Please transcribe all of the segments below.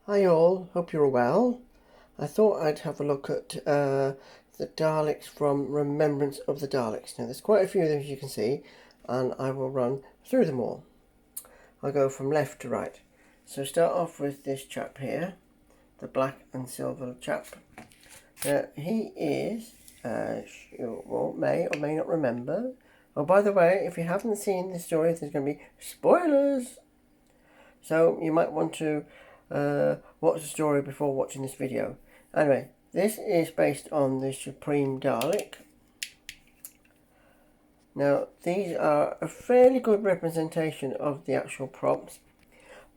Hi all, hope you're well. I thought I'd have a look at the Daleks from Remembrance of the Daleks. Now there's quite a few of them as you can see, and I will run through them all. I'll go from left to right. So start off with this chap here, the black and silver chap. He is, you may or may not remember. Oh, by the way, if you haven't seen the story, there's going to be spoilers. So you might want to watch the story before watching this video. Anyway, this is based on the Supreme Dalek. Now, these are a fairly good representation of the actual props,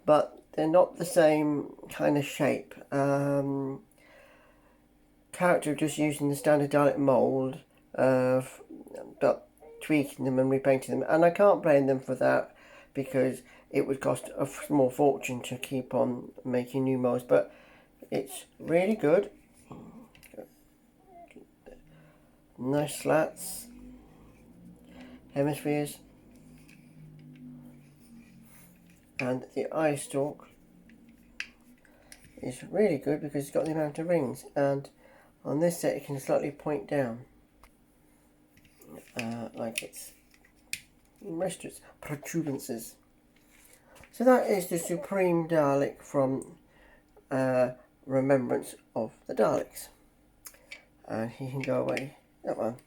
but they're not the same kind of shape. Character just using the standard Dalek mould, but tweaking them and repainting them, and I can't blame them for that because it would cost a small fortune to keep on making new molds, but it's really good. Nice slats, hemispheres, and the eye stalk is really good because it's got the amount of rings, and on this set it can slightly point down, like it's most of its protuberances. So that is the Supreme Dalek from Remembrance of the Daleks. And he can go away, that one.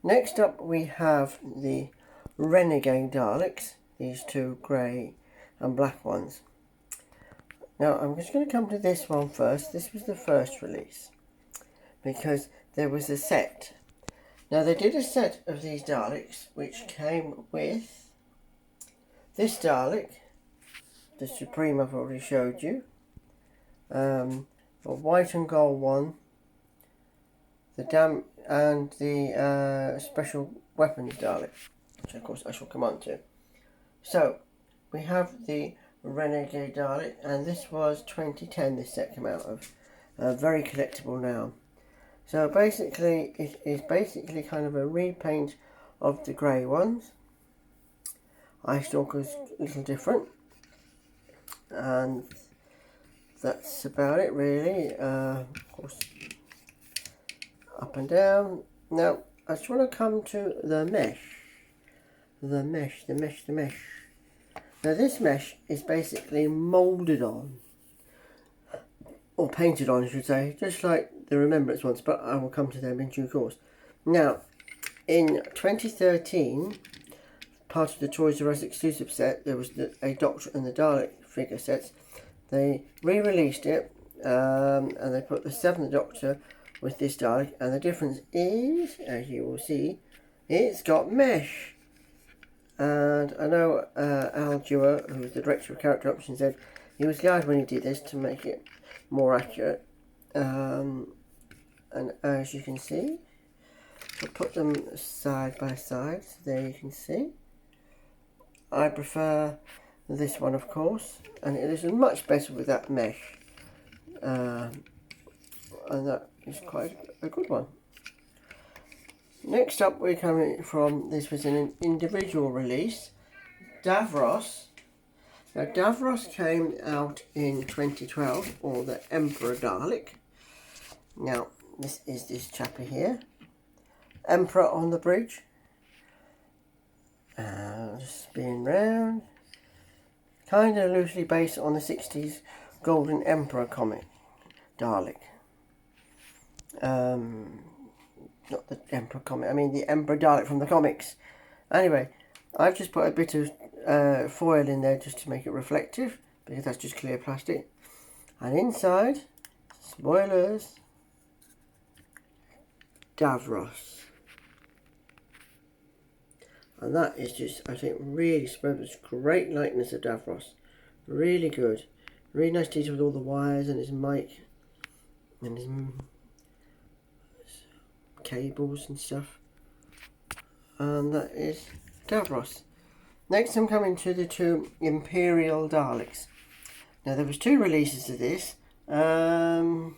Next up we have the Renegade Daleks, these two grey and black ones. Now I'm just going to come to this one first. This was the first release because there was a set. Now they did a set of these Daleks which came with this Dalek, the Supreme I've already showed you, a white and gold one, and the special weapons Dalek, which of course I shall come on to. So we have the Renegade Dalek, and this was 2010 this set came out of. Very collectible now. So basically it is basically kind of a repaint of the grey ones. Eye stalker's a little different, and that's about it really. Of course, up and down. Now I just want to come to the mesh. The mesh. Now this mesh is basically moulded on, or painted on I should say, just like the Remembrance ones, but I will come to them in due course. Now in 2013, part of the Toys R Us exclusive set, there was a Doctor and the Dalek figure sets. They re-released it, and they put the 7th Doctor with this Dalek, and the difference is, as you will see, it's got mesh. And I know Al Dewar, who was the director of character options, said he was glad when he did this to make it more accurate. And as you can see, I'll put them side by side, so there you can see. I prefer this one, of course, and it is much better with that mesh, and that is quite a good one. Next up we're coming from, this was an individual release, Davros. Now Davros came out in 2012, or the Emperor Dalek. Now this is this chapper here, Emperor on the bridge, spin round, kind of loosely based on the 60s Golden Emperor comic, Dalek. Not the Emperor comic, I mean the Emperor Dalek from the comics. Anyway, I've just put a bit of foil in there just to make it reflective, because that's just clear plastic. And inside, spoilers, Davros. And that is just, I think, really spoilers. Great likeness of Davros. Really good. Really nice detail with all the wires and his mic and his cables and stuff. And that is Davros. Next I'm coming to the two Imperial Daleks. Now there was two releases of this. So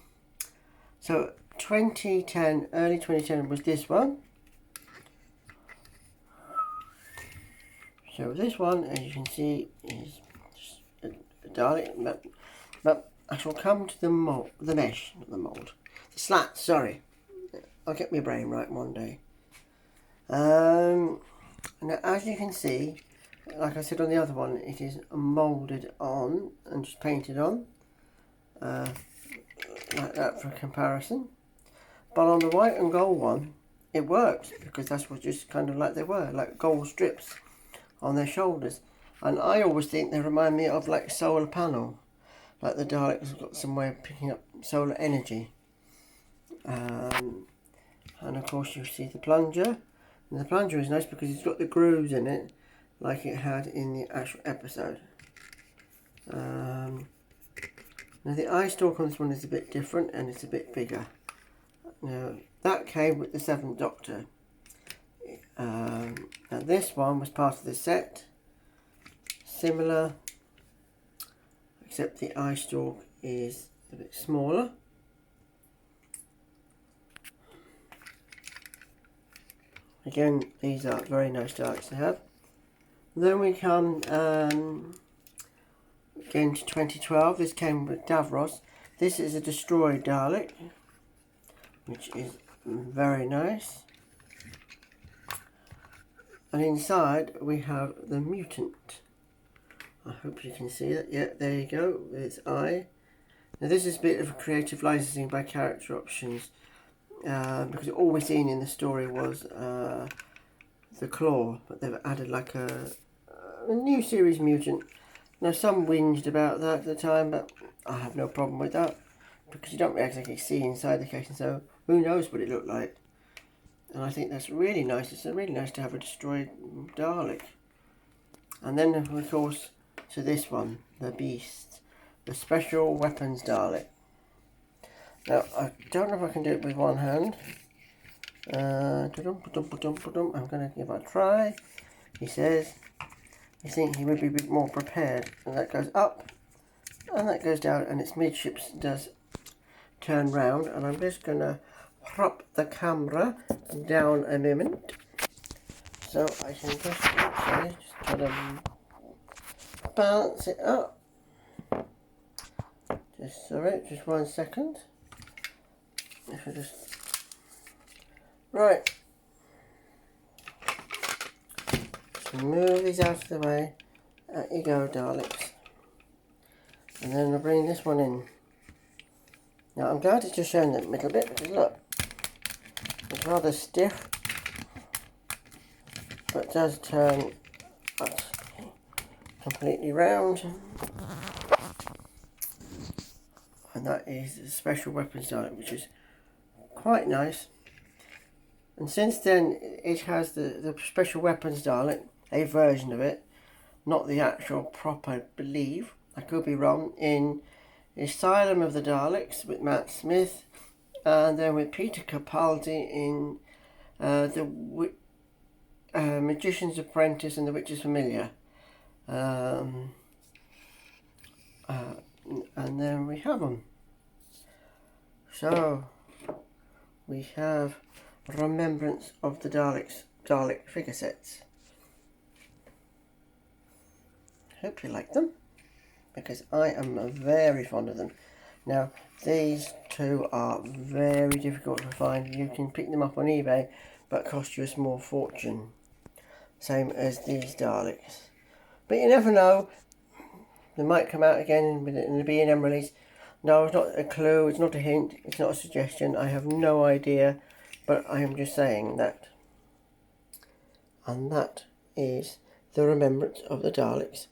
2010, early 2010 was this one. So this one, as you can see, is just a Dalek, but I shall come to the mold, the mesh, not the mould, the slats. Sorry, I'll get my brain right one day. Now, as you can see, like I said on the other one, it is moulded on and just painted on, like that for comparison. But on the white and gold one, it works because that's what just kind of like they were, like gold strips on their shoulders. And I always think they remind me of like solar panel, like the Daleks have got some way of picking up solar energy. And of course you see the plunger. And the plunger is nice because it's got the grooves in it, like it had in the actual episode. Now the eye stalk on this one is a bit different and it's a bit bigger. Now that came with the 7th Doctor. And this one was part of the set. Similar, except the eye stalk is a bit smaller. Again, these are very nice Daleks to have. Then we come again to 2012. This came with Davros. This is a destroyed Dalek, which is very nice. And inside we have the mutant. I hope you can see that. Yeah, there you go, with its eye. Now this is a bit of a creative licensing by Character Options, because all we're seeing in the story was the claw, but they've added like a new series mutant. Now some whinged about that at the time, but I have no problem with that, because you don't exactly see inside the case, and so who knows what it looked like. And I think that's really nice. It's really nice to have a destroyed Dalek. And then of course to this one, the Beast, the Special Weapons Dalek. Now I don't know if I can do it with one hand. I'm going to give it a try. He says you think he would be a bit more prepared, and that goes up and that goes down, and its midships does turn round. And I'm just going to prop the camera down a moment so I can just kind of balance it up. Just 1 second. If I just right, so move these out of the way. Out you go, Daleks. And then I'll bring this one in. Now I'm glad it's just showing the middle bit, because look, it's rather stiff, but does turn completely round. And that is the Special Weapons Dalek, which is quite nice. And since then it has the Special Weapons Dalek, a version of it, not the actual proper, I believe, I could be wrong, in Asylum of the Daleks with Matt Smith, and then with Peter Capaldi in the Magician's Apprentice and the Witch's Familiar. And then we have them. So we have Remembrance of the Dalek figure sets. Hope you like them, because I am very fond of them. Now these two are very difficult to find. You can pick them up on eBay, but cost you a small fortune, same as these Daleks. But you never know, they might come out again in the B&M release. No, it's not a clue, it's not a hint, it's not a suggestion, I have no idea, but I am just saying that. And that is the Remembrance of the Daleks.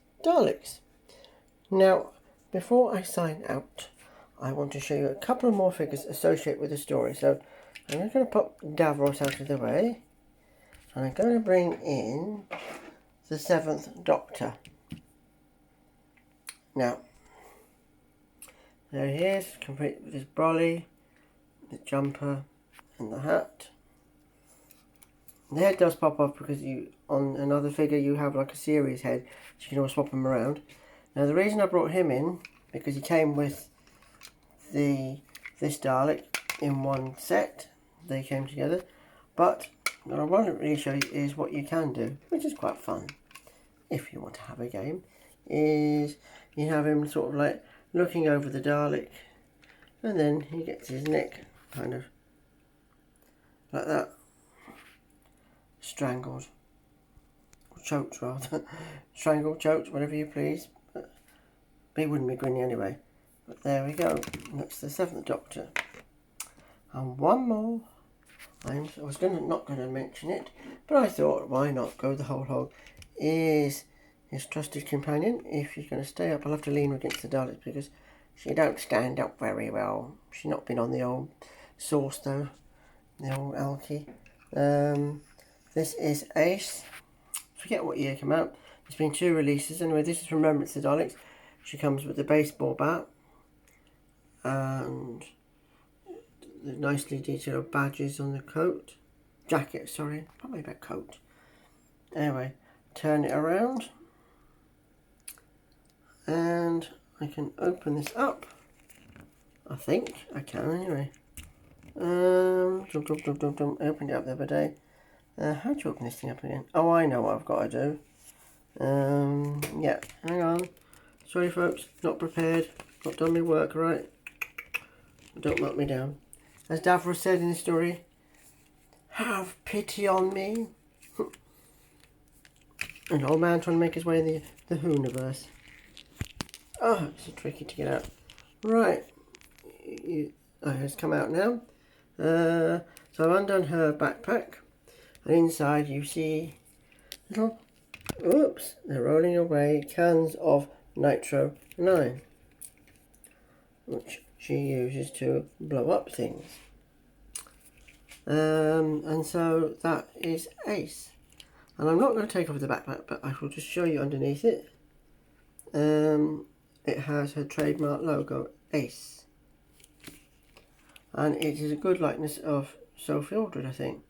Now, before I sign out, I want to show you a couple of more figures associated with the story. So I'm just going to pop Davros out of the way, and I'm going to bring in the 7th Doctor. Now, there he is, complete with his brolly, the jumper and the hat. The head does pop off because on another figure you have like a series head, so you can always swap them around. Now the reason I brought him in, because he came with this Dalek in one set, they came together, but what I want to really show you is what you can do, which is quite fun if you want to have a game, is you have him sort of like looking over the Dalek, and then he gets his neck kind of like that, strangled, or choked rather, strangled, choked, whatever you please. But he wouldn't be grinning anyway. But there we go. That's the Seventh Doctor. And one more. I was not going to mention it, but I thought, why not go the whole hog? Is his trusted companion. If she's going to stay up, I'll have to lean her against the Daleks because she don't stand up very well. She's not been on the old sauce though, the old alky. This is Ace. Forget what year it came out. There's been 2 releases. Anyway, this is Remembrance of the Daleks. She comes with the baseball bat and the nicely detailed badges on the coat. Jacket, sorry. Probably about coat. Anyway, turn it around. And I can open this up. I think I can anyway. Opened it up the other day. How do you open this thing up again? Oh, I know what I've got to do. Yeah, hang on. Sorry folks, not prepared. Not done my work right. Don't knock me down. As Davros said in the story, have pity on me. An old man trying to make his way in the Whoniverse. Oh, it's tricky to get out. Right. It's come out now. So I've undone her backpack. And inside you see little, oops, they're rolling away, cans of Nitro 9. Which she uses to blow up things. And so that is Ace. And I'm not going to take off the backpack, but I will just show you underneath it. It has her trademark logo, Ace. And it is a good likeness of Sophie Aldred, I think.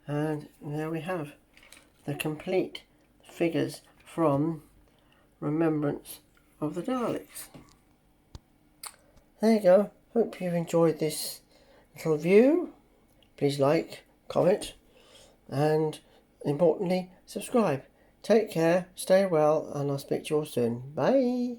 And there we have the complete figures from Remembrance of the Daleks. There you go. Hope you've enjoyed this little view. Please like, comment, and importantly, subscribe. Take care, stay well, and I'll speak to you all soon. Bye.